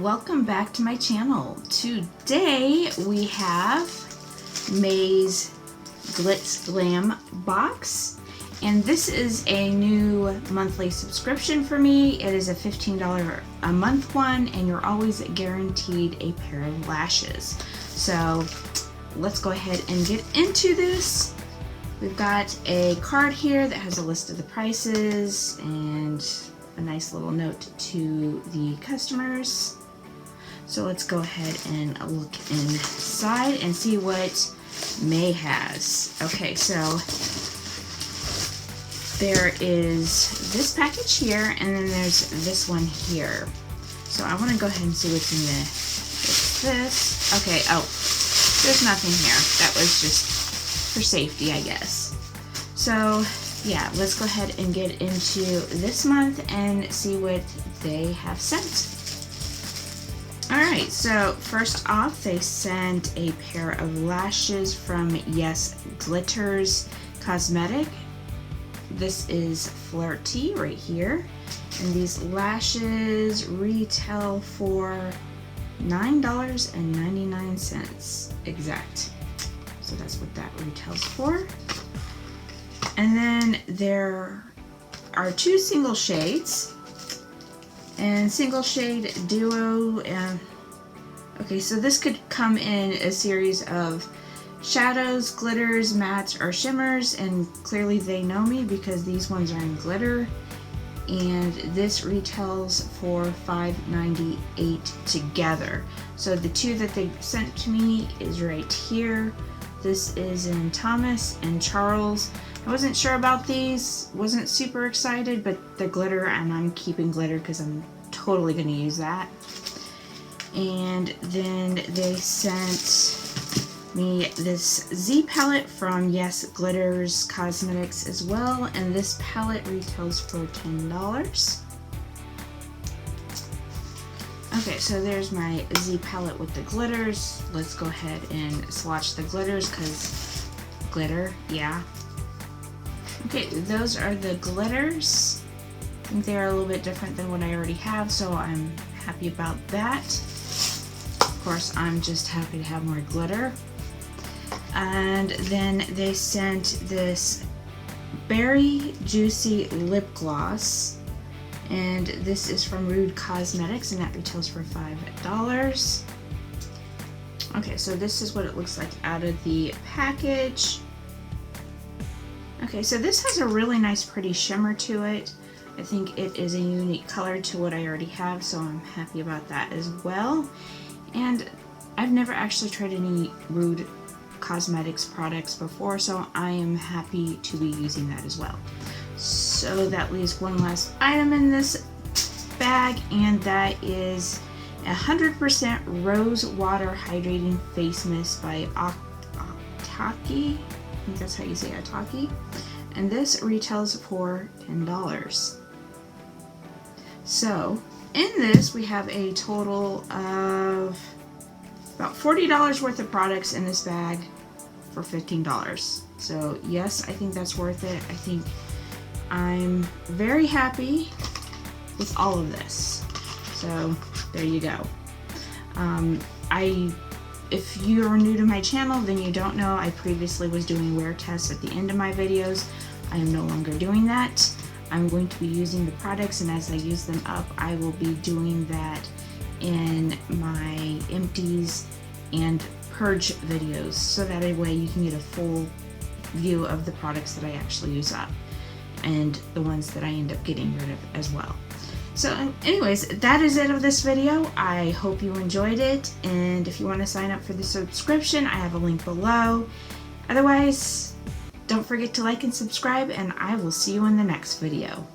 welcome back to my channel. Today we have May's GlitzGlamBox, and this is a new monthly subscription for me. It is a $15 a month one, and you're always guaranteed a pair of lashes. So let's go ahead and get into this. We've got a card here that has a list of the prices and a nice little note to the customers. So let's go ahead and look inside and see what May has. Okay, so there is this package here, and then there's this one here. So I want to go ahead and see what's in this. Okay, oh, there's nothing here. That was just for safety, I guess. So yeah, let's go ahead and get into this month and see what they have sent. Alright, so first off, they sent a pair of lashes from YASS Glitters Cosmetic. This is Flirty right here, and these lashes retail for $9.99 exact. So that's what that retails for. And then there are two single shades and single shade duo. Okay, so this could come in a series of shadows, glitters, mattes, or shimmers, and clearly they know me because these ones are in glitter, and this retails for $5.98 together. So the two that they sent to me is right here. This is in Thomas and Charles. I wasn't sure about these, wasn't super excited, but the glitter, and I'm keeping glitter because I'm totally going to use that. And then they sent me this Z palette from YASS Glitters Cosmetics as well, and this palette retails for $10. Okay, so there's my Z palette with the glitters. Let's go ahead and swatch the glitters because glitter, yeah. Okay, those are the glitters. I think they're a little bit different than what I already have, so I'm happy about that. Of course, I'm just happy to have more glitter. And then they sent this Berry Juicy Lip Gloss, and this is from Rude Cosmetics, and that retails for $5. Okay, so this is what it looks like out of the package. Okay, so this has a really nice pretty shimmer to it. I think it is a unique color to what I already have, so I'm happy about that as well. And I've never actually tried any Rude Cosmetics products before, so I am happy to be using that as well. So that leaves one last item in this bag, and that is 100% Rose Water Hydrating Face Mist by Athia. I think that's how you say Athia. And this retails for $10. So in this we have a total of about $40 worth of products in this bag for $15. So yes, I think that's worth it. I think I'm very happy with all of this. So there you go. If you're new to my channel, then you don't know I previously was doing wear tests at the end of my videos. I am no longer doing that. I'm going to be using the products, and as I use them up, I will be doing that in my empties and purge videos, so that way you can get a full view of the products that I actually use up and the ones that I end up getting rid of as well. So anyways, that is it of this video. I hope you enjoyed it, and if you want to sign up for the subscription, I have a link below. Otherwise, don't forget to like and subscribe, and I will see you in the next video.